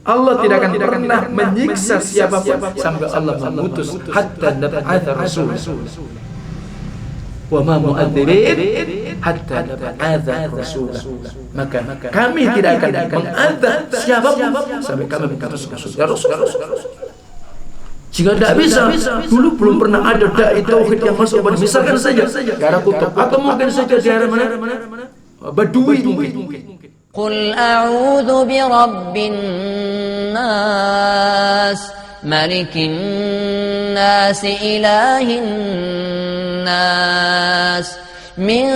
Allah tidak akan pernah menyiksa siapapun sampai Allah memutus hatta nab'atha rasul. Wa ma mu'adzibin hatta nab'atha rasul. Maka kami tidak akan mengadzab siapapun sampai kami mengutus rasul. Ya Rasul. Jika tidak bisa, dulu belum pernah ada dai tauhid yang masuk. Misalkan saja daerah kutub atau mungkin saja daerah mana? Badui mungkin. Qul a'udzu birabbin nas, malikin nas, ilahin nas, min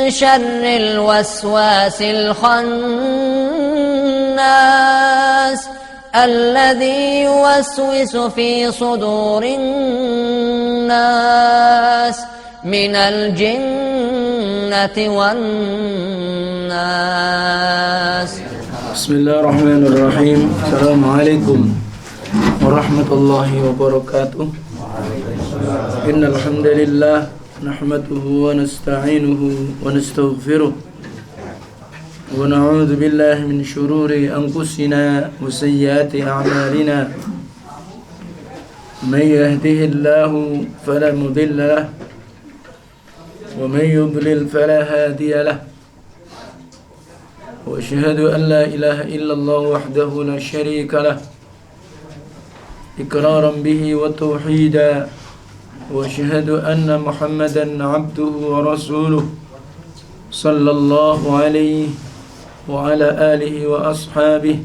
syarril waswasil khannas, alladzi yuwaswisu fi sudurin nas, minal jinnati wan nas. Bismillahirrahmanirrahim. Assalamualaikum warahmatullahi wabarakatuh. Innal hamdalillah nahmaduhu wa nasta'inuhu wa nastaghfiruh wa na'udzu billahi min shururi anfusina wa sayyiati a'malina. May yahdihillahu fala mudilla lahu ومن يضلل فلا هادي له وأشهد أن لا إله إلا الله وحده لا شريك له إقرارا به وتوحيدا وأشهد أن محمدا عبده ورسوله صلى الله عليه وعلى آله وأصحابه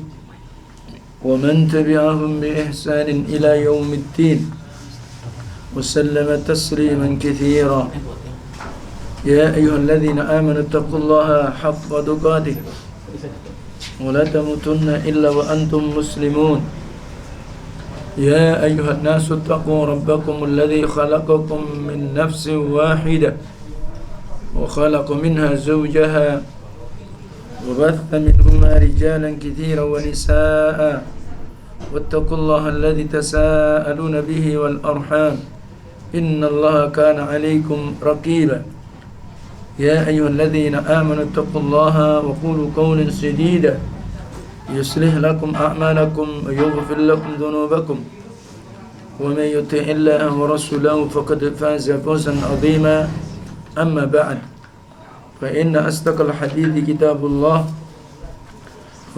ومن تبعهم بإحسان إلى يوم الدين وسلم تسليما كثيرا. يا أيها الذين آمنوا اتقوا الله حق تقاته ولا تموتن إلا وأنتم مسلمون. يا أيها الناس اتقوا ربكم الذي خلقكم من نفس واحدة وخلق منها زوجها وبث منهما رجالا كثيرا ونساء واتقوا الله الذي تساءلون به والأرحام إن الله كان عليكم رقيبا. يا أيها الذين آمنوا اتقوا الله وقولوا قولا سديدا يصلح لكم أعمالكم ويغفر لكم ذنوبكم ومن يطع الله ورسوله فقد فاز فوزا عظيما. أما بعد فإن أصدق الحديث كتاب الله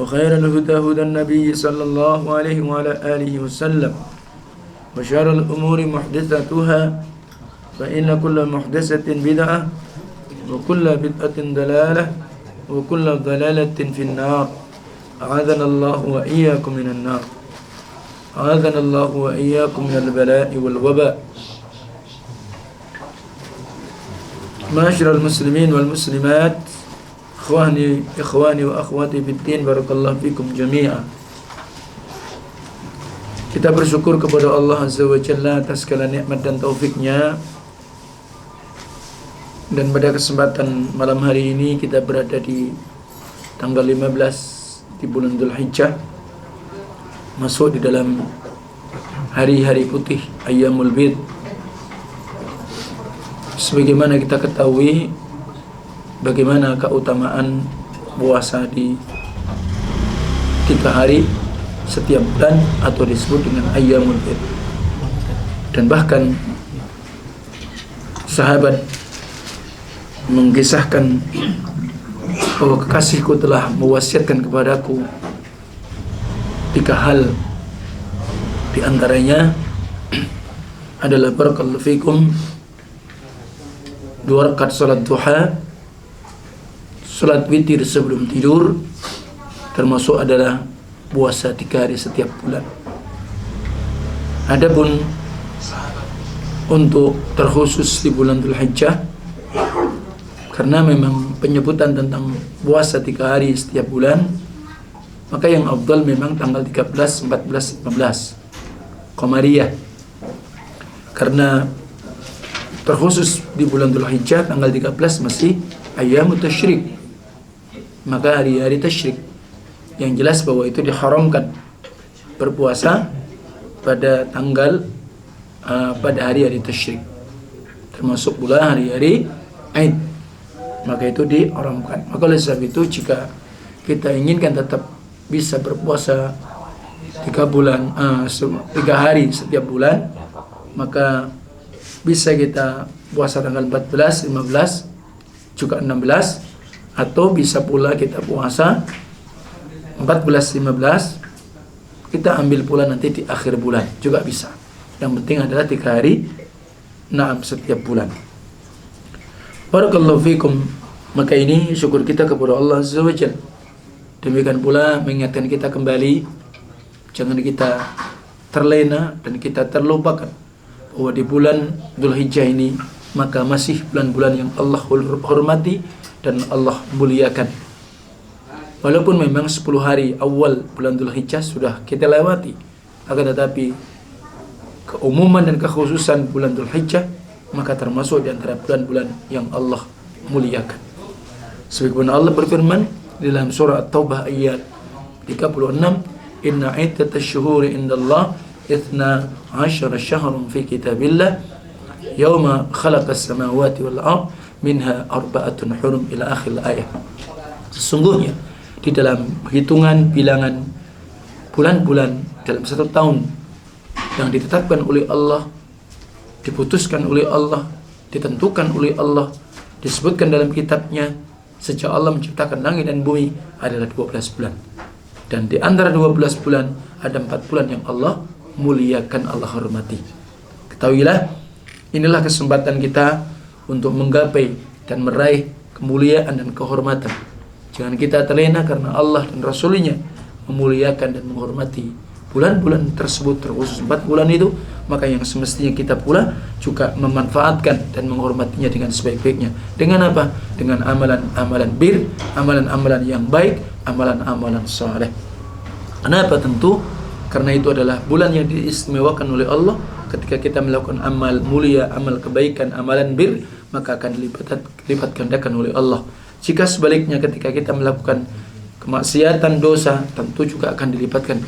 وخير الهدى هدى النبي صلى الله عليه وعلى آله وسلم وشر الأمور محدثاتها فإن كل محدثة بدعة وكل بدعة ضلالة وكل ضلالة في النار. أعاذنا الله وإياكم من النار. أعاذنا الله وإياكم من البلاء والوباء. معاشر المسلمين والمسلمات، إخواني وأخواتي في الدين، barakallahu fikum jami'an. Kita bersyukur kepada Allah Azza wa Jalla atas segala nikmat dan taufiknya. Dan pada kesempatan malam hari ini kita berada di tanggal 15 di bulan Dzulhijjah, masuk di dalam hari-hari putih Ayyamul Bid. Sebagaimana kita ketahui bagaimana keutamaan puasa di 3 hari setiap bulan atau disebut dengan Ayyamul Bid. Dan bahkan sahabat mengisahkan bahwa kekasihku telah mewasiatkan kepadaku 3 hal. Di antaranya adalah barakallahu fikum 2 rakaat salat duha, salat witir sebelum tidur, termasuk adalah puasa 3 hari setiap bulan. Adapun untuk terkhusus di bulan Dzulhijjah, karena memang penyebutan tentang puasa 3 hari setiap bulan, maka yang afdal memang tanggal 13, 14, 15 Qamariyah. Karena terkhusus di bulan Dzulhijjah tanggal 13 masih Ayyamut Tasyrik, maka hari-hari tasyrik yang jelas bahwa itu diharamkan berpuasa pada tanggal pada hari-hari tasyrik, termasuk pula hari-hari Aid, maka itu diharamkan. Maka oleh sebab itu jika kita inginkan tetap bisa berpuasa 3 hari setiap bulan, maka bisa kita puasa tanggal 14, 15, juga 16, atau bisa pula kita puasa 14, 15, kita ambil pula nanti di akhir bulan juga bisa. Yang penting adalah 3 hari setiap bulan. Barakallahu fikum. Maka ini syukur kita kepada Allah Azza wa Jalla. Demikian pula mengingatkan kita kembali, jangan kita terlena dan kita terlupakan bahwa di bulan Dzulhijjah ini maka masih bulan-bulan yang Allah hormati dan Allah muliakan. Walaupun memang 10 hari awal bulan Dzulhijjah sudah kita lewati, akan tetapi keumuman dan kekhususan bulan Dzulhijjah maka termasuk di antara bulan-bulan yang Allah muliakan. Sebagaimana Allah berfirman di dalam surah At-Taubah ayat 36, "Inna iddatash shuhuri indallah 12 syahrun fi kitabillah yauma khalaqas samawati wal ard minha arba'atun hurum" ila akhir ayat. Sesungguhnya di dalam hitungan bilangan bulan-bulan dalam 1 tahun yang ditetapkan oleh Allah, diputuskan oleh Allah, ditentukan oleh Allah, disebutkan dalam kitabnya sejak Allah menciptakan langit dan bumi adalah 12 bulan. Dan di antara 12 bulan ada 4 bulan yang Allah muliakan, Allah hormati. Ketahuilah, inilah kesempatan kita untuk menggapai dan meraih kemuliaan dan kehormatan. Jangan kita terlena karena Allah dan Rasulnya memuliakan dan menghormati bulan-bulan tersebut, terkhusus 4 bulan itu. Maka yang semestinya kita pula juga memanfaatkan dan menghormatinya dengan sebaik-baiknya. Dengan apa? Dengan amalan-amalan bir, amalan-amalan yang baik, amalan-amalan saleh. Kenapa? Tentu karena itu adalah bulan yang diistimewakan oleh Allah. Ketika kita melakukan amal mulia, amal kebaikan, amalan bir, maka akan dilipat gandakan oleh Allah. Jika sebaliknya ketika kita melakukan kemaksiatan, dosa, tentu juga akan dilipatkan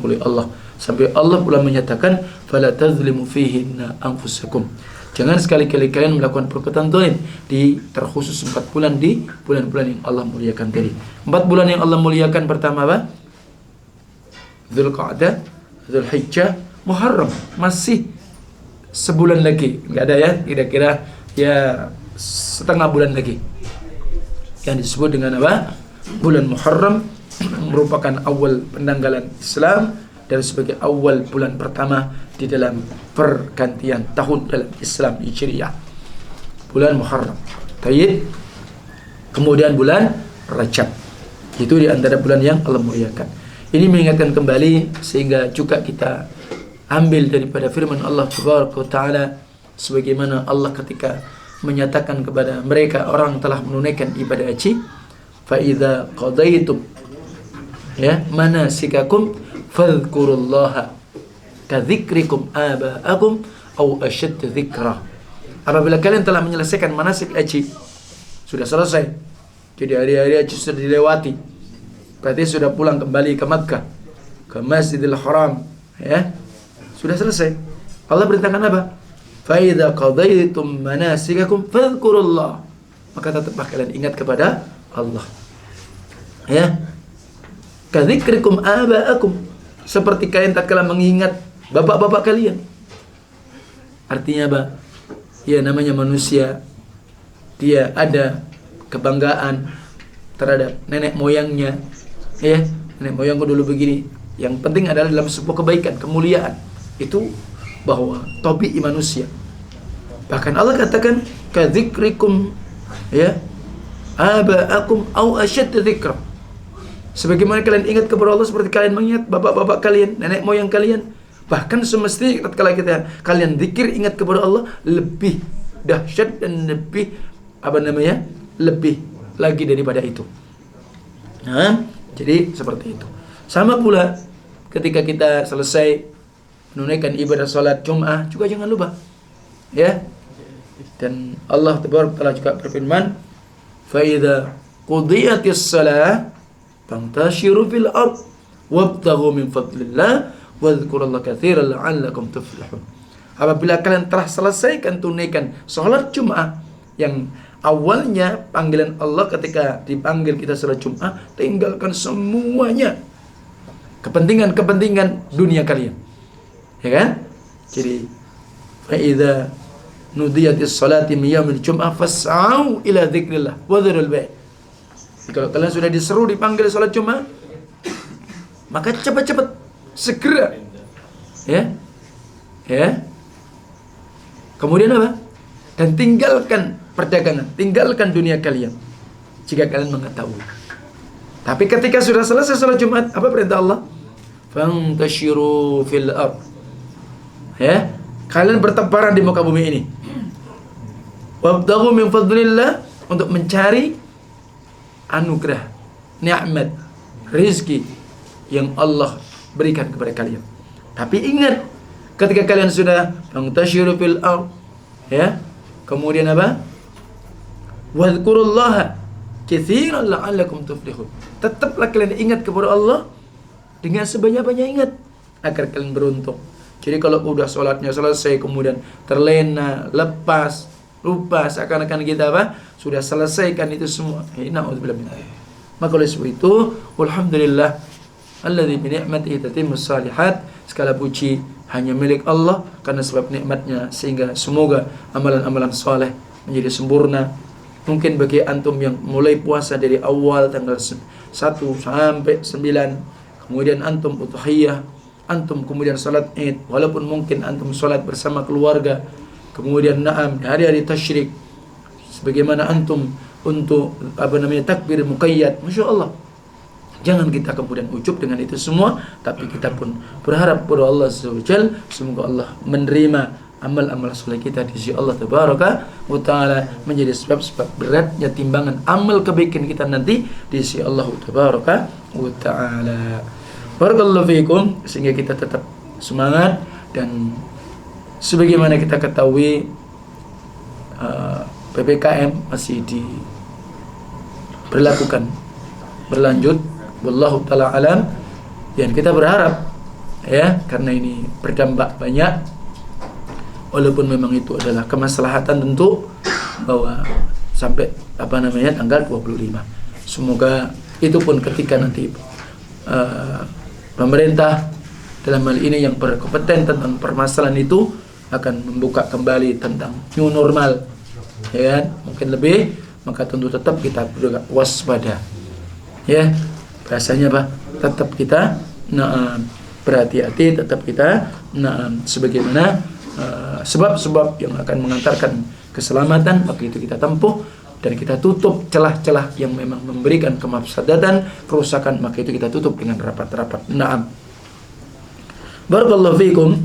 oleh Allah. Sampai Allah pula menyatakan, "Fala tazlimu fihinna anfusakum." Jangan sekali-kali kalian melakukan perbuatan zalim di terkhusus 4 bulan di bulan-bulan yang Allah muliakan tadi. 4 bulan yang Allah muliakan pertama apa? Dzulqa'dah, Dzulhijjah, Muharram. Masih sebulan lagi. Enggak ada ya, kira-kira ya setengah bulan lagi. Yang disebut dengan apa? Bulan Muharram merupakan awal penanggalan Islam dan sebagai awal bulan pertama di dalam pergantian tahun dalam Islam Hijriah. Bulan Muharram. Tayyib. Kemudian bulan Rajab. Itu di antara bulan yang Allah muliakan. Ini mengingatkan kembali sehingga juga kita ambil daripada firman Allah Subhanahu wa taala sebagaimana Allah ketika menyatakan kepada mereka orang telah menunaikan ibadah haji, fa idza qadaitum manasikakum fadhkurullaha kadzikrikum aba'akum aw ashadd dzikra. Apabila kalian telah menyelesaikan manasik haji, sudah selesai, jadi hari-hari haji sudah dilewati, berarti sudah pulang kembali ke Makkah, ke Masjidil Haram, ya sudah selesai. Allah perintahkan apa? Fa idza qadaitum manasikakum fadhkurullah, maka tetaplah kalian ingat kepada Allah, ya. Kadzikrikum aba'akum, seperti kalian tatkala mengingat bapak-bapak kalian. Artinya apa? Ya namanya manusia, dia ada kebanggaan terhadap nenek moyangnya, ya nenek moyangku dulu begini. Yang penting adalah dalam sebuah kebaikan, kemuliaan itu bahwa tabi'i manusia. Bahkan Allah katakan kadzikrikum aba'akum au ashadd dzikra. Sebagaimana kalian ingat kepada Allah seperti kalian mengingat bapak-bapak kalian, nenek moyang kalian. Bahkan semestinya tatkala kalian zikir ingat kepada Allah lebih dahsyat dan lebih lebih lagi daripada itu. Nah, jadi seperti itu. Sama pula ketika kita selesai menunaikan ibadah salat Jumat juga jangan lupa, ya. Dan Allah Taala juga berfirman, "Fa idza qudiyatis shalah fantashiru fil ard wabtaghu min fadlillah wadhkurullaha katsiran la'allakum tuflihun." Apabila kalian telah selesaikan tunaikan salat Jumat yang awalnya panggilan Allah ketika dipanggil kita salat Jumat, tinggalkan semuanya kepentingan dunia kalian. Ya kan? Jadi fa idza nudiyatis salati min yaumil jum'ah fas'au ila dzikrillah wa dzarul bai'. Kalau kalian sudah diseru dipanggil salat Jumat, maka cepat-cepat segera ya. Kemudian apa? Dan tinggalkan perdagangan, tinggalkan dunia kalian jika kalian mengetahui. Tapi ketika sudah selesai salat Jumat, apa perintah Allah? Fantashiru fil ard. Ya, kalian bertebaran di muka bumi ini. Wabtaghu min fadlillah, untuk mencari anugerah, nikmat, rezeki yang Allah berikan kepada kalian. Tapi ingat, ketika kalian sudah fantashiru fil ard, ya, kemudian apa? Wadhkurullaha katsiran la'allakum tuflihun. Tetaplah kalian ingat kepada Allah dengan sebanyak-banyak ingat agar kalian beruntung. Jadi kalau udah sholatnya selesai kemudian terlena, lepas, lupa, seakan-akan kita apa? Sudah selesaikan itu semua. Na'udzubillah min dzalik. Maka oleh sebab itu, alhamdulillah alladzi bi ni'matihi tatimmus shalihat. Segala puji hanya milik Allah karena sebab nikmatnya, sehingga semoga amalan-amalan saleh menjadi sempurna. Mungkin bagi antum yang mulai puasa dari awal tanggal 1 sampai 9, kemudian antum udhiyah, antum kemudian salat Id, walaupun mungkin antum salat bersama keluarga, kemudian di hari-hari tasyrik, sebagaimana antum untuk takbir muqayyad, Masya Allah. Jangan kita kemudian ujub dengan itu semua, tapi kita pun berharap kepada Allah SWT, semoga Allah menerima amal-amal soleh kita di sisi Allah Tabaraka wa Ta'ala, menjadi sebab-sebab beratnya timbangan amal kebaikan kita nanti di sisi Allah Tabaraka wa Ta'ala. Barakallahu fiikum, sehingga kita tetap semangat. Dan sebagaimana kita ketahui, PPKM masih diberlakukan berlanjut, wallahu taala alam. Dan kita berharap ya, karena ini berdampak banyak, walaupun memang itu adalah kemaslahatan tentu, bahwa sampai tanggal 25. Semoga itu pun ketika nanti pemerintah dalam hal ini yang berkompeten tentang permasalahan itu akan membuka kembali tentang new normal, ya kan? Mungkin lebih, maka tentu tetap kita waspada, ya, bahasanya apa? Tetap kita berhati-hati, tetap kita sebagaimana sebab-sebab yang akan mengantarkan keselamatan, maka itu kita tempuh, dan kita tutup celah-celah yang memang memberikan kemafsadatan, kerusakan, maka itu kita tutup dengan rapat-rapat. Naam. Barakallahu fiikum.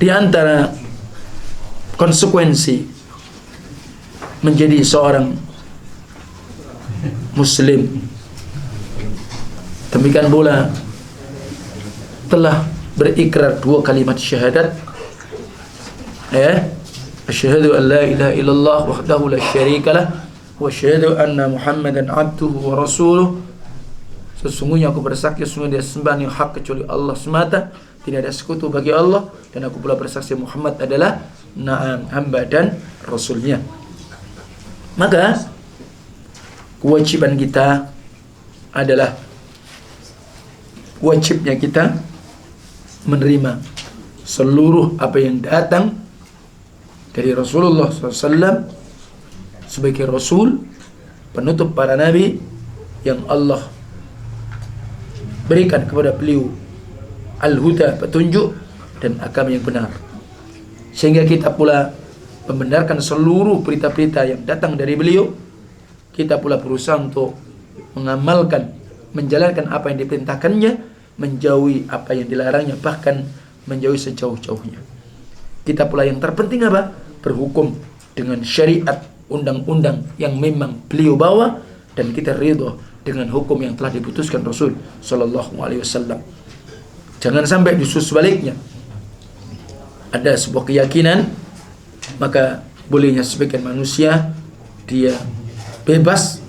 Di antara konsekuensi menjadi seorang muslim, demikian pula telah berikrar 2 kalimat syahadat, ya, asyhadu an la ilaha illallah wahdahu la syarikalah wa asyhadu anna muhammadan abduhu wa rasuluh. Sesungguhnya aku bersaksi sesungguhnya dia sembah yang hak kecuali Allah semata, tidak ada sekutu bagi Allah, dan aku pula bersaksi Muhammad adalah hamba dan rasulnya. Maka kewajiban kita adalah wajibnya kita menerima seluruh apa yang datang dari Rasulullah SAW sebagai Rasul, penutup para nabi yang Allah berikan kepada beliau al-huda, petunjuk, dan agama yang benar. Sehingga kita pula membenarkan seluruh berita-berita yang datang dari beliau. Kita pula berusaha untuk mengamalkan, menjalankan apa yang diperintahkannya, menjauhi apa yang dilarangnya, bahkan menjauhi sejauh-jauhnya. Kita pula yang terpenting apa? Berhukum dengan syariat, undang-undang yang memang beliau bawa, dan kita ridho dengan hukum yang telah diputuskan Rasul Sallallahu Alaihi Wasallam. Jangan sampai justru sebaliknya, ada sebuah keyakinan, maka bolehnya sebagian manusia dia bebas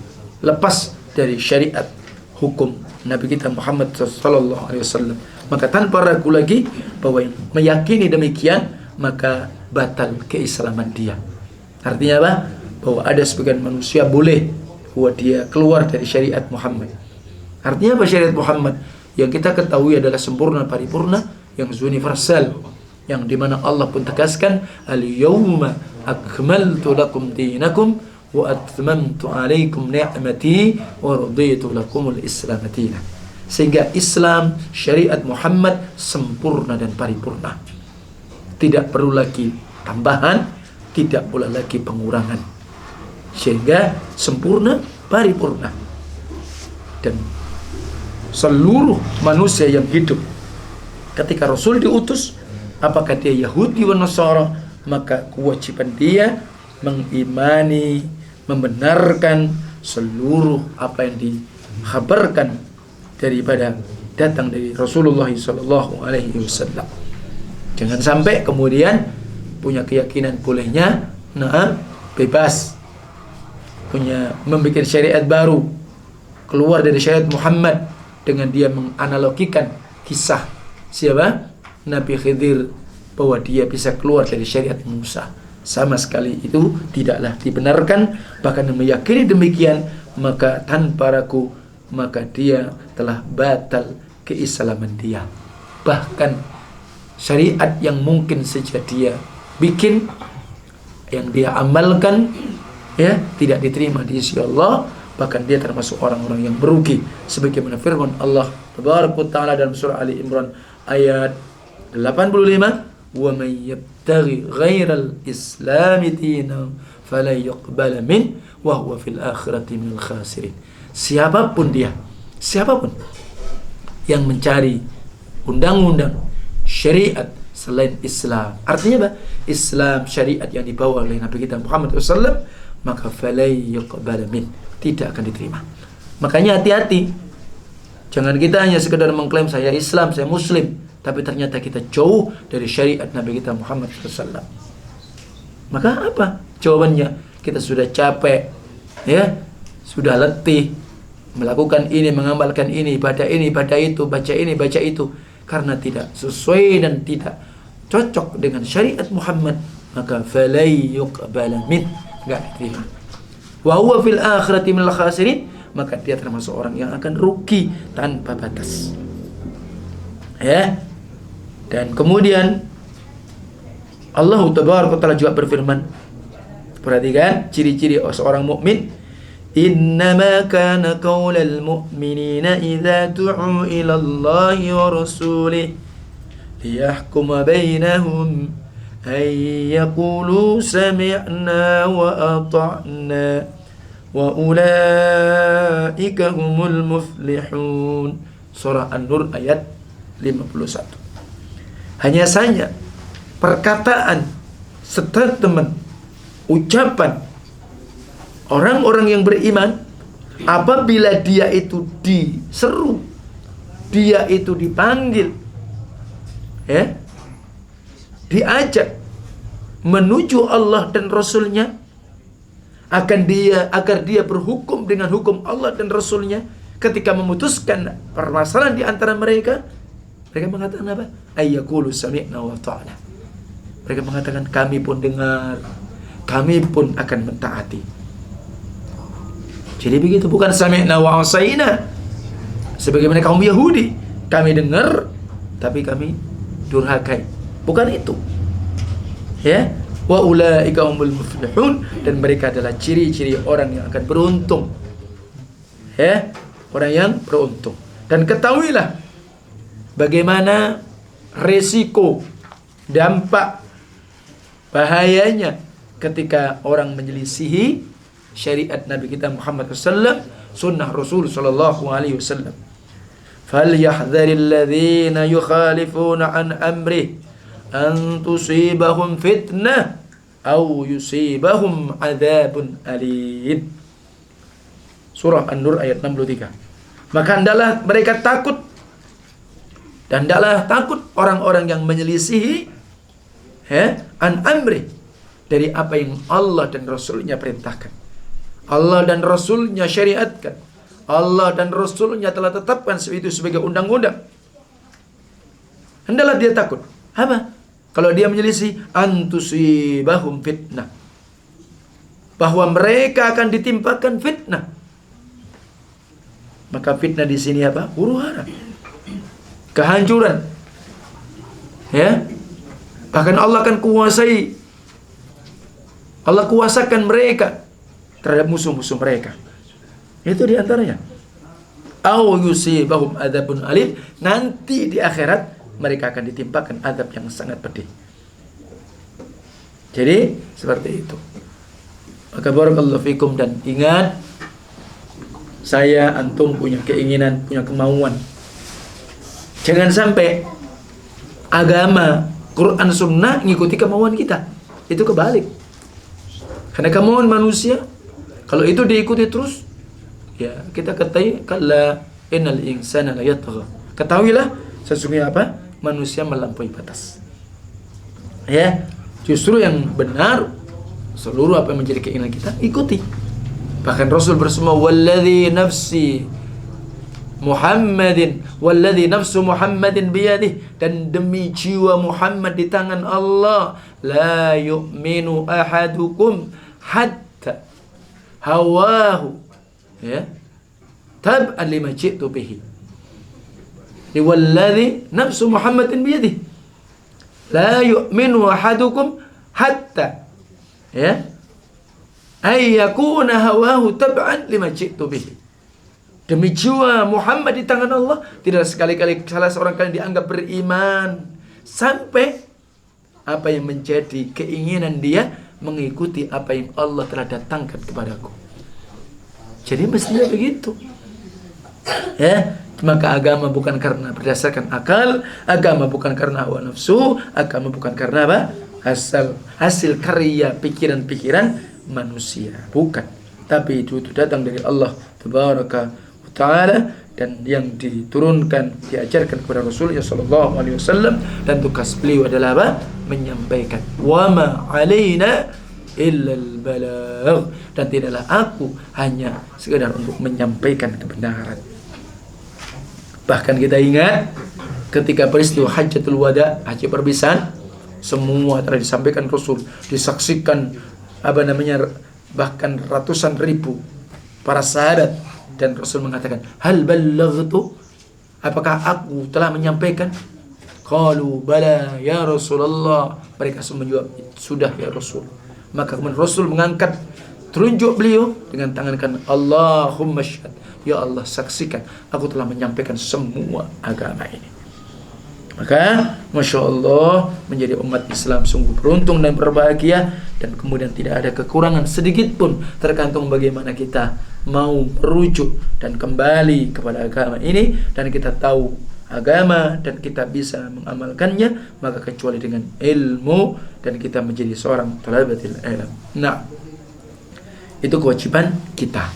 lepas dari syariat hukum Nabi kita Muhammad Sallallahu Alaihi Wasallam, maka tanpa ragu lagi bahwa yang meyakini demikian maka batal keislaman dia. Artinya apa? Bahwa ada sebagian manusia boleh bahwa dia keluar dari syariat Muhammad, Artinya apa syariat Muhammad? Yang kita ketahui adalah sempurna, paripurna, yang universal, yang dimana Allah pun tegaskan, al-yawma akmaltu lakum dinakum wa atmamtu alaikum ni'mati wa raditu lakumul islam dinan. Sehingga Islam, syariat Muhammad sempurna dan paripurna. Tidak perlu lagi tambahan, tidak pula lagi pengurangan. Sehingga sempurna, paripurna. Dan seluruh manusia yang hidup ketika Rasul diutus, apakah dia Yahudi wa Nasara, maka kewajiban dia mengimani, membenarkan seluruh apa yang dikhabarkan daripada datang dari Rasulullah SAW. Jangan sampai kemudian punya keyakinan bolehnya, bebas, punya membuat syariat baru, keluar dari syariat Muhammad dengan dia menganalogikan kisah siapa? Nabi Khidir, bahwa dia bisa keluar dari syariat Musa. Sama sekali itu tidaklah dibenarkan. Bahkan meyakini demikian, maka tanpa ragu, maka dia telah batal keislaman dia. Bahkan syariat yang mungkin saja dia bikin, yang dia amalkan, ya, tidak diterima di sisi Allah, bahkan dia termasuk orang-orang yang merugi. Sebagaimana firman Allah Tabaraka Ta'ala dalam surah Ali Imran ayat 85, wa may yabtaghi ghairal islami dinan fala yuqbala min wa huwa fil akhirati minal khasirin. Siapapun dia, siapapun yang mencari undang-undang syariat selain Islam, artinya apa? Islam, syariat yang dibawa oleh Nabi kita Muhammad SAW, maka falai yuqbala min, tidak akan diterima. Makanya hati-hati, jangan kita hanya sekedar mengklaim saya Islam, saya Muslim, tapi ternyata kita jauh dari syariat Nabi kita Muhammad SAW. Maka apa jawabannya? Kita sudah capek, ya, sudah letih melakukan ini, mengamalkan ini, baca itu, baca ini, baca itu, karena tidak sesuai dan tidak cocok dengan syariat Muhammad, maka falai yuqbala min, enggak diterima. Wa huwa fil akhirati minal khasirin, maka dia termasuk orang yang akan rugi tanpa batas. Ya. Dan kemudian Allah Tabaraka Ta'ala juga berfirman, perhatikan ciri-ciri seorang mukmin, innama kana qaulal mu'minina idza du'u ila Allahi wa rasulih liyahkuma bainahum ay yaqulu sami'na wa ata'na wa ulaika humul muflihun. Surah An-Nur ayat 51. Hanya saja perkataan, statement, ucapan orang-orang yang beriman apabila dia itu diseru, dia itu dipanggil, ya, diajak menuju Allah dan Rasulnya, agar dia berhukum dengan hukum Allah dan Rasulnya. Ketika memutuskan permasalahan di antara mereka mengatakan apa? Ayyaqulu sami'na wa ta'na. Mereka mengatakan kami pun dengar, kami pun akan mentaati. Jadi begitu, bukan sami'na wa asaina sebagaimana kaum Yahudi, kami dengar tapi kami durhakai. Bukan itu. Ya, wa ulaika humul muflihun, dan mereka adalah ciri-ciri orang yang akan beruntung. Ya, orang yang beruntung. Dan ketahuilah bagaimana resiko, dampak, bahayanya ketika orang menyelisihi syariat Nabi kita Muhammad SAW, sunnah Rasul sallallahu alaihi wasallam. Falyahdharil ladzina yukhalifuna an amrih an tusibahum fitnah aw yusibahum adzabun alim. Surah An-Nur ayat 63. Maka hendaklah mereka takut, dan hendaklah takut orang-orang yang menyelisihi an amri, dari apa yang Allah dan Rasulnya perintahkan, Allah dan Rasulnya syariatkan, Allah dan Rasulnya telah tetapkan itu sebagai undang-undang. Hendaklah dia takut. Apa? Kalau dia menyelisih, antusibahum fitnah, bahwa mereka akan ditimpakan fitnah. Maka fitnah di sini apa? Huru-hara. Kehancuran. Ya. Bahkan Allah akan kuasakan mereka terhadap musuh-musuh mereka. Itu diantaranya. Au yusibahum adzabun alim, nanti di akhirat mereka akan ditimpakan azab yang sangat pedih. Jadi seperti itu. Maka barakallahu fikum, dan ingat, saya antum punya keinginan, punya kemauan. Jangan sampai agama Quran Sunnah ngikuti kemauan kita. Itu kebalik. Karena kemauan manusia, kalau itu diikuti terus, ya kita ketahui kalla innal insana la yatgha. Ketahuilah sesungguhnya apa? Manusia melampaui batas. Ya, justru yang benar seluruh apa yang menjadi keinginan kita ikuti. Bahkan Rasul bersama walladzi nafsu Muhammadin biyadih, dan demi jiwa Muhammad di tangan Allah, la yu'minu ahadukum hatta hawahu, ya, tab'an lima ji'tu bihi. Walladzi nafsu Muhammadin biyadih, la yu'minu ahadukum hatta, ya, ay yakuna hawahu tab'an lima ji'tu bihi. Demi jiwa Muhammad di tangan Allah, tidak sekali-kali salah seorang kalian dianggap beriman sampai apa yang menjadi keinginan dia mengikuti apa yang Allah telah datangkan kepadaku. Jadi mestinya begitu. Ya, maka agama bukan karena berdasarkan akal, agama bukan karena hawa nafsu, agama bukan karena apa? Hasil karya pikiran-pikiran manusia, bukan. Tapi itu datang dari Allah Tabaraka Ta'ala, dan yang diturunkan, diajarkan kepada Rasulullah sallallahu alaihi wasallam, dan tugas beliau adalah apa? Menyampaikan. Wa ma 'alaina illa al-balagh, dan tidaklah aku hanya sekedar untuk menyampaikan kebenaran. Bahkan kita ingat ketika peristiwa Hajjatul Wada, haji perpisahan, semua telah disampaikan Rasul, disaksikan bahkan ratusan ribu para sahabat. Dan Rasul mengatakan, hal ballaghtu, apakah aku telah menyampaikan? Qalu bala ya Rasulullah. Mereka semua menjawab, sudah ya Rasul. Maka kemudian Rasul mengangkat telunjuk beliau dengan tangan kanan, Allahumma syahad, ya Allah saksikan, aku telah menyampaikan semua agama ini. Maka Masya Allah, menjadi umat Islam sungguh beruntung dan berbahagia, dan kemudian tidak ada kekurangan sedikit pun, tergantung bagaimana kita mau merujuk dan kembali kepada agama ini, dan kita tahu agama dan kita bisa mengamalkannya, maka kecuali dengan ilmu dan kita menjadi seorang thalabatil ilm. Nah, itu kewajiban kita.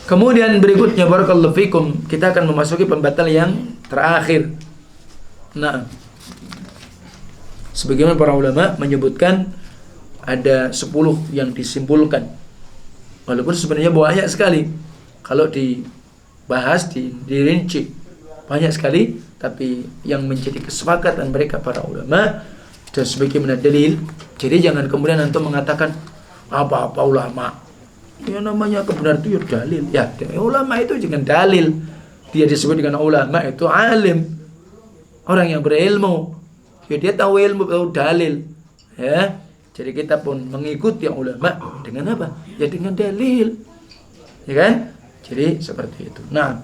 Kemudian berikutnya barakallahu fikum, kita akan memasuki pembatal yang terakhir. Nah, sebagaimana para ulama menyebutkan ada 10 yang disimpulkan, walaupun sebenarnya banyak sekali kalau dibahas, dirinci banyak sekali, tapi yang menjadi kesepakatan mereka para ulama dan sebagaimana dalil. Jadi jangan kemudian antum mengatakan apa-apa ulama, ya namanya kebenaran itu ya dalil. Ya, ulama itu jangan dalil. Dia disebut dengan ulama itu alim, orang yang berilmu, ya dia tahu ilmu, tahu dalil, ya. Jadi kita pun mengikuti ulama dengan apa? Ya dengan dalil, ya kan? Jadi seperti itu. Nah,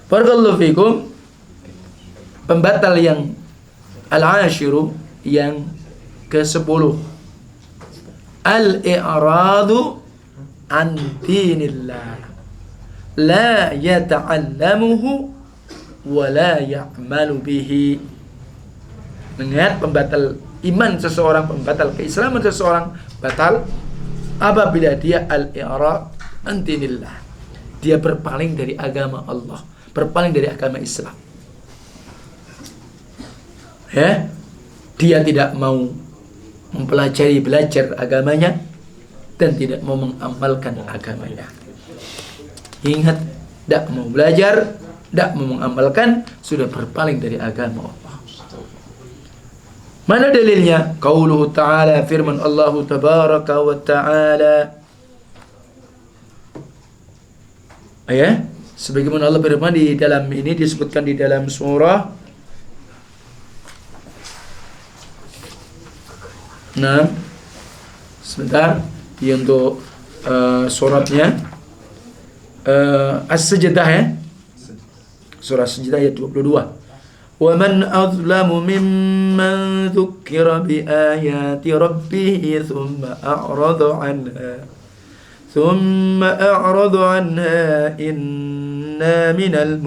barakallahu fikum, pembatal yang al-ashiru, yang ke-10, al-i'radu an dinillah, la yata'allamuhu wa la ya'malu bihi. Ingat, pembatal iman seseorang, pembatal keislaman seseorang batal apabila dia al-i'rad an dinillah, dia berpaling dari agama Allah, berpaling dari agama Islam. Ya, dia tidak mau belajar agamanya dan tidak mau mengamalkan agamanya. Ingat, tidak mau belajar, tidak mau mengamalkan, sudah berpaling dari agama Allah. Mana dalilnya? Qauluhu ta'ala, firman Allah tabaraka wa ta'ala, Ya, sebagaimana Allah berfirman di dalam ini disebutkan di dalam surah. Nah, sebentar, ini untuk suratnya As-Sajdah ya. Surah As-Sajdah ayat 22. Wa man azlamu mimman dzukira bi ayati rabbih thumma a'rada anha inna minal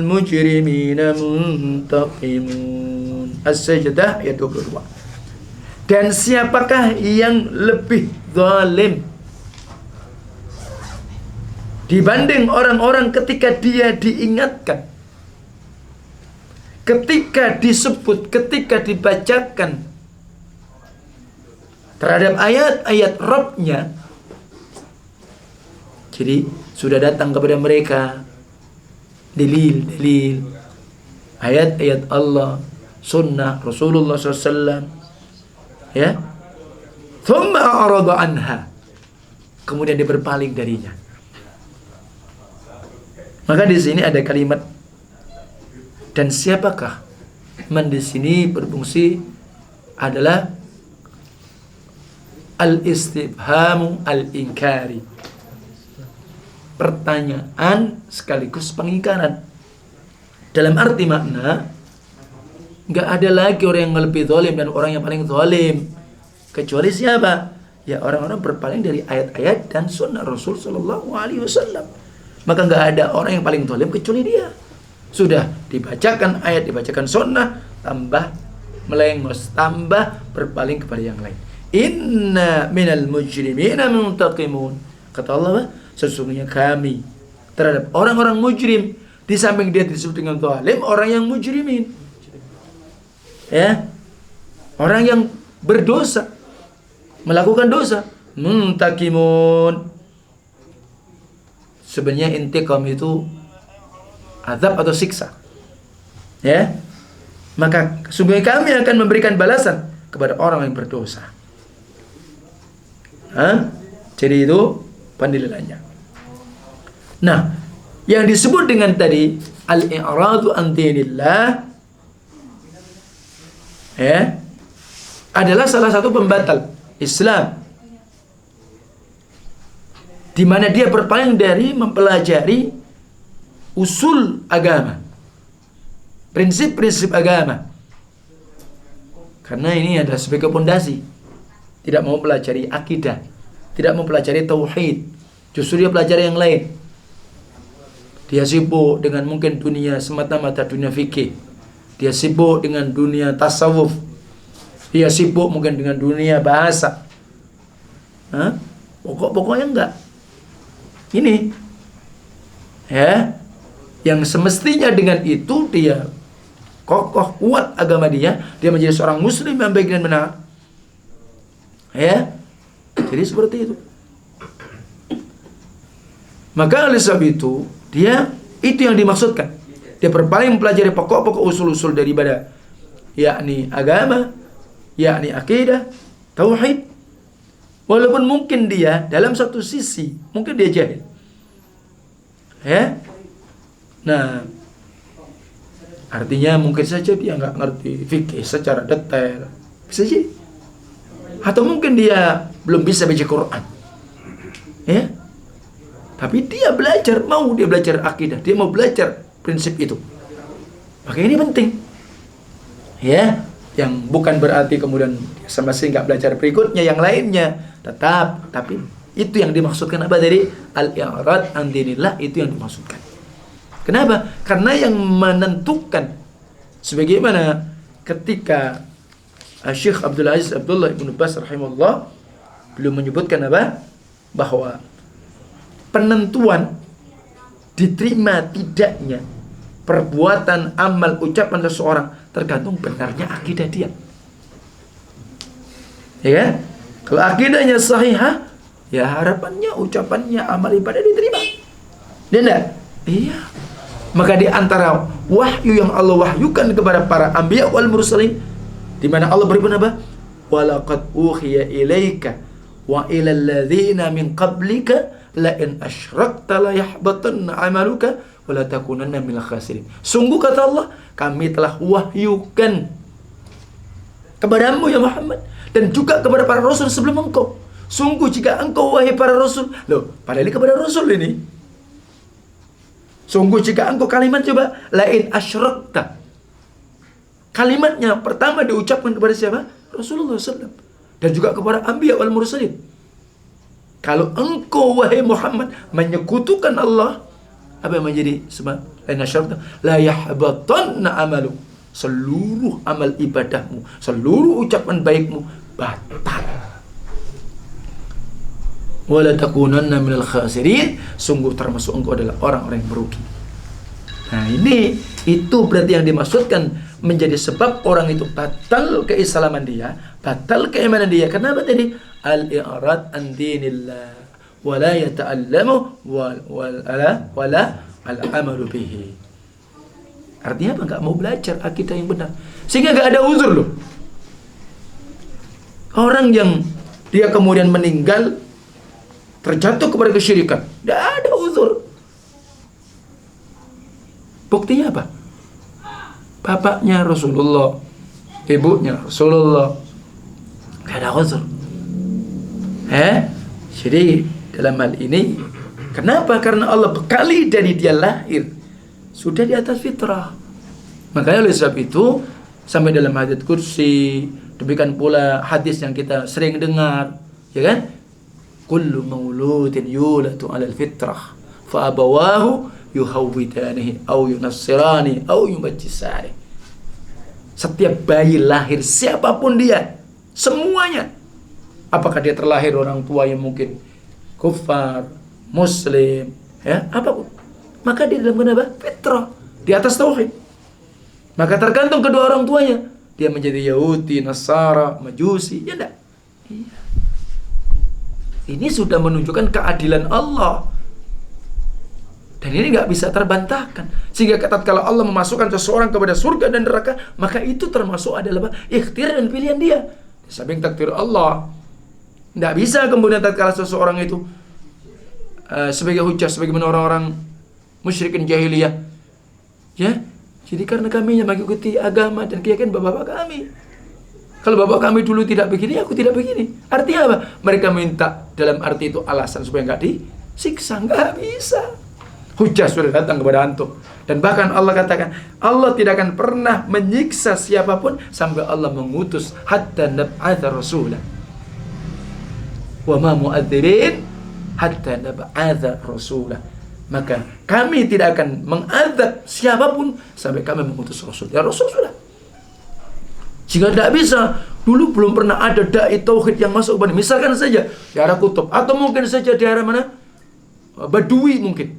mujrimina muntaqimun. As-Sajdah ayat 22. Dan siapakah yang lebih zalim dibanding orang-orang ketika dia diingatkan, ketika disebut, ketika dibacakan terhadap ayat-ayat Rabb-nya. Jadi sudah datang kepada mereka dalil-dalil, ayat-ayat Allah, sunnah Rasulullah SAW, ya. Thumma a'rada anha, kemudian dia berpaling darinya. Maka di sini ada kalimat dan siapakah? Man di sini berfungsi adalah al-istifhamu al-inkari, pertanyaan sekaligus pengingkaran. Dalam arti makna, nggak ada lagi orang yang lebih zalim dan orang yang paling zalim, kecuali siapa? Ya orang-orang berpaling dari ayat-ayat dan sunnah Rasul Sallallahu Alaihi Wasallam. Maka nggak ada orang yang paling zalim kecuali dia. Sudah dibacakan ayat, dibacakan sunnah, tambah melengos, tambah berpaling kepada yang lain. Inna minal mujrimina muntaqimun. Kata Allah, sesungguhnya kami terhadap orang-orang mujrim, di samping dia disebut dengan zalim, orang yang mujrimin, ya, orang yang berdosa, melakukan dosa, muntaqimun. Sebenarnya intiqam itu azab atau siksa, ya. Maka sungguh kami akan memberikan balasan kepada orang yang berdosa. Jadi itu penilaiannya. Nah, yang disebut dengan tadi al-i'radu an dinillah, ya, adalah salah satu pembatal Islam, di mana dia berpaling dari mempelajari usul agama, prinsip-prinsip agama, karena ini adalah sebagai pondasi. Tidak mau pelajari akidah, tidak mau pelajari tauhid, justru dia pelajari yang lain. Dia sibuk dengan mungkin dunia, semata-mata dunia fikih, dia sibuk dengan dunia tasawuf, dia sibuk mungkin dengan dunia bahasa. Pokoknya enggak. Ini, ya, yang semestinya dengan itu dia kokoh, kuat agama dia menjadi seorang muslim yang baik dan benar, ya. Jadi seperti itu. Maka oleh sebab itu dia, itu yang dimaksudkan, dia berpaling mempelajari pokok-pokok usul-usul daripada yakni agama, yakni akidah, tauhid. Walaupun mungkin dia dalam satu sisi mungkin dia jahil, ya. Nah, artinya mungkin saja dia nggak ngerti fikih secara detail, bisa jadi. Atau mungkin dia belum bisa baca Quran, ya. Tapi dia belajar, mau dia belajar akidah, dia mau belajar prinsip itu. Maka ini penting, ya. Yang bukan berarti kemudian sama sekali nggak belajar berikutnya yang lainnya, tetap. Tapi itu yang dimaksudkan apa dari al-i'rad an dinillah, itu yang dimaksudkan. Kenapa? Karena yang menentukan, sebagaimana ketika Syekh Abdul Aziz Abdullah Ibn Baz rahimahullah belum menyebutkan apa? Bahwa penentuan diterima tidaknya perbuatan, amal, ucapan seseorang tergantung benarnya akidah dia. Ya kan? Kalau akidahnya sahihah, ya harapannya ucapannya, amal ibadah diterima. Dia enggak? Iya. Maka di antara wahyu yang Allah wahyukan kepada para anbiya wal mursalin, di mana Allah berfirman apa? Walaqad uhiya ilaika wa ilal ladzina min qablika la in asyrakta la yahbatanna 'amaluka wa la takunanna minal khasirin. Sungguh kata Allah, kami telah wahyukan kepadamu ya Muhammad dan juga kepada para rasul sebelum engkau. Sungguh jika engkau wahai para rasul, loh, padahal ini kepada rasul ini. Sungguh jika engkau kalimat coba la in asyrakta. Kalimatnya pertama diucapkan kepada siapa? Rasulullah SAW. Dan juga kepada Anbiya wal Mursalin. Kalau engkau wahai Muhammad menyekutukan Allah, apa yang menjadi sebab? La asyrakta la yahbatanna amalu. Seluruh amal ibadahmu, seluruh ucapan baikmu batal. Wala takunanna minal khasirin. Sungguh termasuk engkau adalah orang-orang yang merugi. Nah ini itu berarti yang dimaksudkan menjadi sebab orang itu batal keislaman dia, batal keimanan dia. Kenapa tadi? Al-i'rad an dinillah wa la yata'allamu wa la al-amalu bihi. Artinya apa? Enggak mau belajar akidah yang benar. Sehingga enggak ada uzur loh. Orang yang dia kemudian meninggal terjatuh kepada kesyirikan, enggak ada uzur. Buktinya apa? Bapaknya Rasulullah, ibunya Rasulullah, gak ada uzur. Jadi dalam hal ini, kenapa? Karena Allah bekali dari dia lahir sudah di atas fitrah. Makanya oleh sebab itu sampai dalam hadits kursi, demikian pula hadis yang kita sering dengar, ya kan? Kullu mauludin yulatu 'alal fitrah fa abawahu yuhawwidanihi au yunassirani au yumajjisani. Setiap bayi lahir siapapun dia, semuanya, apakah dia terlahir orang tua yang mungkin kufar, muslim, ya, apapun, maka dia dalam kenapa? Fitrah, di atas tauhid. Maka tergantung kedua orang tuanya, dia menjadi Yahudi, Nasara, Majusi, ya enggak? Iya. Ini sudah menunjukkan keadilan Allah. Dan ini nggak bisa terbantahkan. Sehingga tatkala Allah memasukkan seseorang kepada surga dan neraka, maka itu termasuk adalah ikhtiar dan pilihan dia. Di samping takdir Allah, nggak bisa kemudian tatkala seseorang itu sebagai hujah, sebagaimana orang-orang musyrikin jahiliyah, ya. Jadi karena kami yang mengikuti agama dan keyakinan bapak-bapak kami. Kalau bapak kami dulu tidak begini, aku tidak begini. Artinya apa? Mereka minta dalam arti itu alasan supaya nggak disiksa, nggak bisa. Hujah sudah datang kepada antum. Dan bahkan Allah katakan, Allah tidak akan pernah menyiksa siapapun sampai Allah mengutus hatta nab'atha rasulah. Wa ma mu'adzirin hatta nab'atha rasulah. Maka kami tidak akan mengadab siapapun sampai kami mengutus rasul. Ya rasul sudah. Jika tidak bisa, dulu belum pernah ada dai tauhid yang masuk kepada, misalkan saja daerah kutub atau mungkin saja daerah mana? Badui mungkin.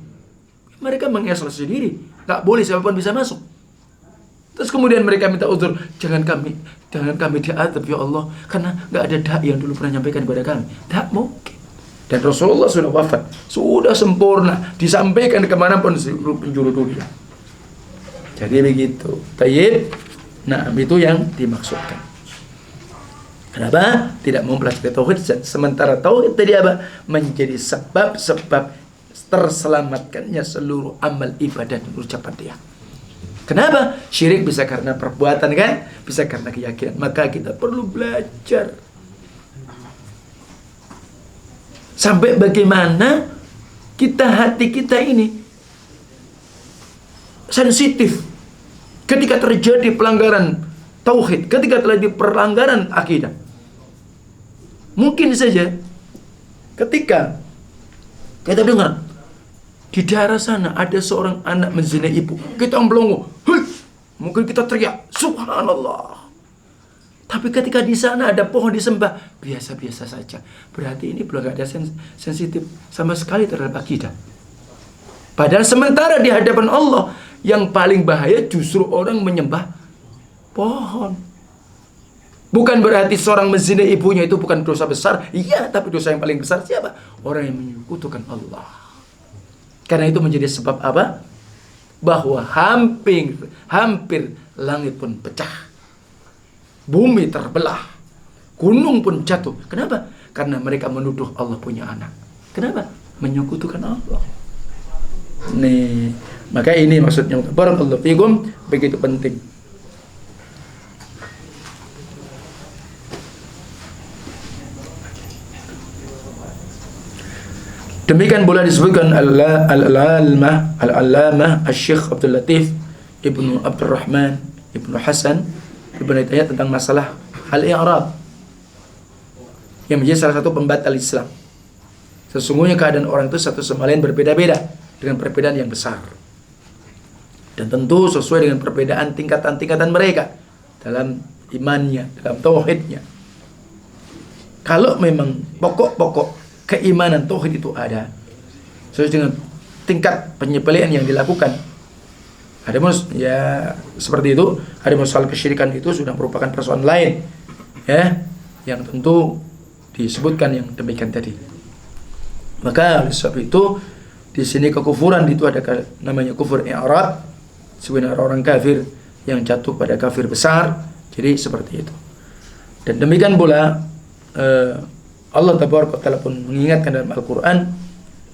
Mereka mengisolasi sendiri, tak boleh siapapun bisa masuk. Terus kemudian mereka minta uzur, jangan kami diadab ya Allah, karena nggak ada dai yang dulu pernah nyampaikan kepada kami. Tak mungkin. Dan Rasulullah sudah wafat, sudah sempurna, disampaikan kemanapun penjuru dunia. Jadi begitu. Tayyib. Nah, itu yang dimaksudkan. Kenapa tidak mau mempelajari tauhid? Sementara tauhid tadi apa? Menjadi sebab terselamatkannya seluruh amal ibadah dan ucapan dia. Kenapa? Syirik bisa karena perbuatan kan? Bisa karena keyakinan. Maka kita perlu belajar. Sampai bagaimana hati kita ini sensitif ketika terjadi pelanggaran tauhid, ketika terjadi pelanggaran akidah. Mungkin saja ketika kita dengar di daerah sana ada seorang anak menzinai ibu, kita melongo, mungkin kita teriak, subhanallah. Tapi ketika di sana ada pohon disembah, biasa-biasa saja. Berarti ini belum ada sensitif sama sekali terhadap akidah. Padahal sementara di hadapan Allah, yang paling bahaya justru orang menyembah pohon. Bukan berarti seorang menzinai ibunya itu bukan dosa besar. Iya, tapi dosa yang paling besar siapa? Orang yang menyekutukan Allah. Karena itu menjadi sebab apa? Bahwa hampir langit pun pecah. Bumi terbelah. Gunung pun jatuh. Kenapa? Karena mereka menuduh Allah punya anak. Kenapa? Menyekutukan Allah. Nih, maka ini maksudnya. Barakallahu fikum, begitu penting. Demikian pula disebutkan Al-Allamah Asy-Syaikh Abdul Latif Ibnu Abdurrahman Ibnu Hasan Ibnu Taimiyah tentang masalah al-i'rab yang menjadi salah satu pembatal Islam. Sesungguhnya keadaan orang itu satu sama lain berbeda-beda dengan perbedaan yang besar. Dan tentu sesuai dengan perbedaan tingkatan-tingkatan mereka dalam imannya, dalam tauhidnya. Kalau memang pokok-pokok keimanan tauhid itu ada, sesuai dengan tingkat penyepelean yang dilakukan. Ada ya seperti itu, ada masalah kesyirikan itu sudah merupakan persoalan lain, ya, yang tentu disebutkan yang demikian tadi. Maka oleh sebab itu di sini kekufuran itu ada namanya kufur i'rad, sebenarnya orang kafir yang jatuh pada kafir besar. Jadi seperti itu. Dan demikian pula Allah Tabaraka wa Ta'ala pun mengingatkan dalam Al-Quran,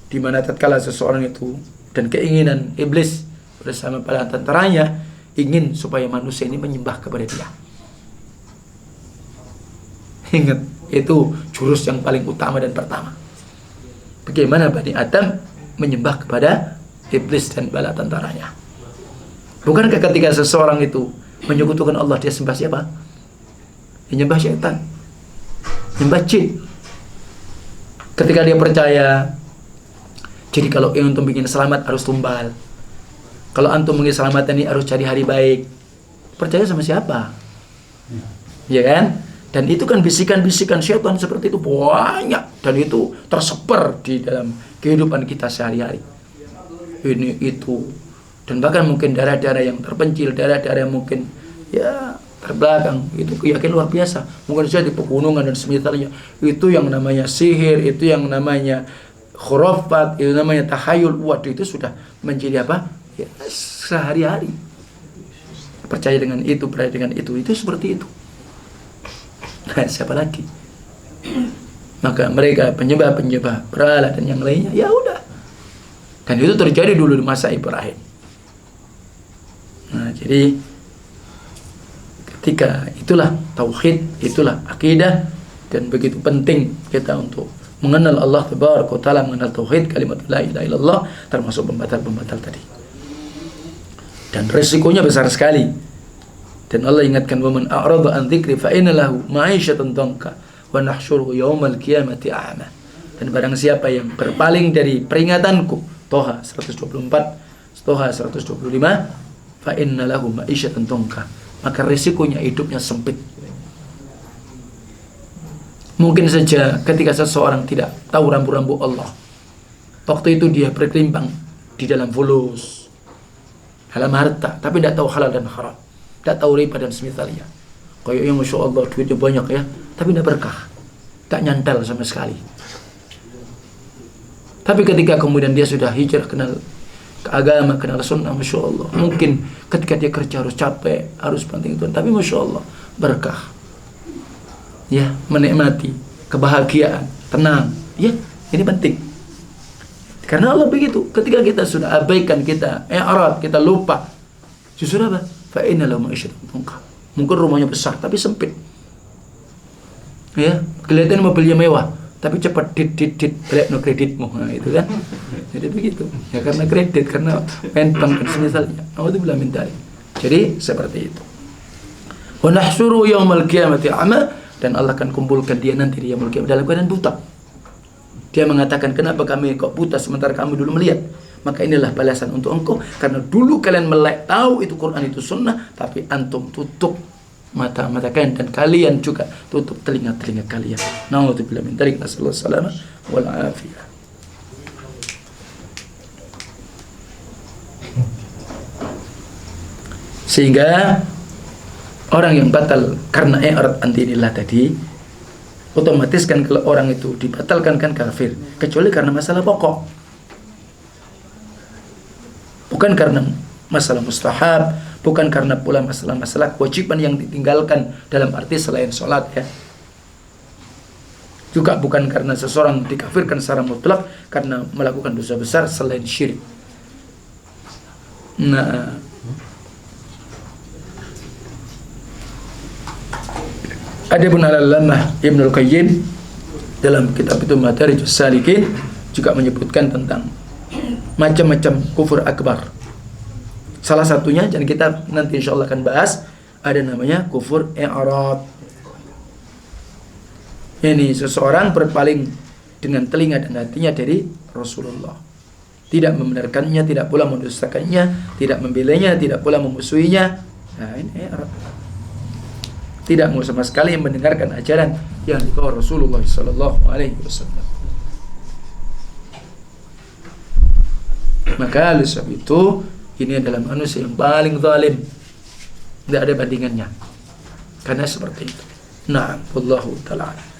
di mana tatkala seseorang itu dan keinginan iblis bersama para tentaranya ingin supaya manusia ini menyembah kepada dia. Ingat, itu jurus yang paling utama dan pertama. Bagaimana Bani Adam menyembah kepada iblis dan bala tentaranya. Bukankah ketika seseorang itu menyekutukan Allah, dia sembah siapa? Dia nyembah syaitan, nyembah jin. Ketika dia percaya, jadi kalau antum ingin selamat harus tumbal. Kalau antum ingin selamat ini harus cari hari baik. Percaya sama siapa? Ya kan? Dan itu kan bisikan-bisikan syaitan seperti itu banyak. Dan itu tersebar di dalam kehidupan kita sehari-hari. Ini, itu. Dan bahkan mungkin daerah-daerah yang terpencil, daerah-daerah yang mungkin ya terbelakang, itu keyakinan luar biasa. Mungkin saja di pegunungan dan semisalnya, itu yang namanya sihir, itu yang namanya khurafat, itu namanya tahayul. Waduh, itu sudah menjadi apa? Ya, sehari-hari. Percaya dengan itu seperti itu. Nah, siapa lagi? Maka mereka penyembah-penyembah berhala dan yang lainnya, ya udah. Dan itu terjadi dulu di masa Ibrahim. Nah, jadi ketika itulah tauhid, itulah akidah, dan begitu penting kita untuk mengenal Allah Tabaraka wa Ta'ala, mengenal tauhid, kalimat la ilaha illallah, termasuk pembatal-pembatal tadi. Dan resikonya besar sekali. Dan Allah ingatkan, wa man a'rada an dzikri fa inna lahu ma'isyatan dhanka wa nahsyuruhu yaumal qiyamati a'ma. Dan barang siapa yang berpaling dari peringatanku, Toha 124, Toha 125, fa inna lahu ma'isyatan dhanka, maka risikonya hidupnya sempit. Mungkin saja ketika seseorang tidak tahu rambu-rambu Allah, waktu itu dia berkelimpang di dalam fulus, dalam harta, tapi tidak tahu halal dan haram, tidak tahu riba dan semisalnya. Kayaknya Masya Allah duitnya banyak ya, tapi tidak berkah, tak nyantel sama sekali. Tapi ketika kemudian dia sudah hijrah, kenal agama, kenal sunnah, Masya Allah, mungkin ketika dia kerja harus capek, harus banting itu, tapi Masya Allah berkah, ya, menikmati kebahagiaan, tenang, ya, ini penting. Karena Allah begitu, ketika kita sudah abaikan, kita i'rad, kita lupa, justru apa? Fa inna lahu ma'isyatan dhanka. Mungkin rumahnya besar tapi sempit, ya, kelihatan mobilnya mewah tapi cepat dit balik no kreditmu, nah itu kan. Jadi begitu ya, karena kredit, karena main bank dan semisalnya. Alhamdulillah min dzalik. Jadi seperti itu. Wa nahsyuru yaumal qiyamati a'ma, dan Allah akan kumpulkan dia nanti di yaumul qiyamah dalam keadaan buta. Dia mengatakan, kenapa kami kok buta sementara kamu dulu melihat? Maka inilah balasan untuk engkau, karena dulu kalian melek tahu itu Quran itu sunnah, tapi antum tutup mata-mata kalian, dan kalian juga tutup telinga-telinga kalian. Na'udzubillah min dzalik, nasallallahu alaihi wal afiyah. Sehingga orang yang batal karena i'rad an dinillah tadi, otomatis kan kalau orang itu dibatalkan kan kafir, kecuali karena masalah pokok. Bukan karena masalah mustahab, bukan karena pula masalah-masalah kewajiban yang ditinggalkan dalam arti selain sholat, ya. Juga bukan karena seseorang dikafirkan secara mutlak karena melakukan dosa besar selain syirik. Nah, adapun al-Allamah Ibnul Qayyim dalam kitab itu Madarijus Salikin juga menyebutkan tentang macam-macam kufur akbar. Salah satunya, dan kita nanti insya Allah akan bahas, ada namanya kufur i'rad. Ini seseorang berpaling dengan telinga dan hatinya dari Rasulullah, tidak membenarkannya, tidak pula mendustakannya, tidak membelanya, tidak pula memusuhinya. Nah, ini i'rad. Tidak mau sama sekali mendengarkan ajaran yang dibawa Rasulullah sallallahu alaihi wasallam. Maka oleh sebab itu ini adalah manusia yang paling zalim, tidak ada bandingannya. Karena seperti itu. Nah, wallahu ta'ala.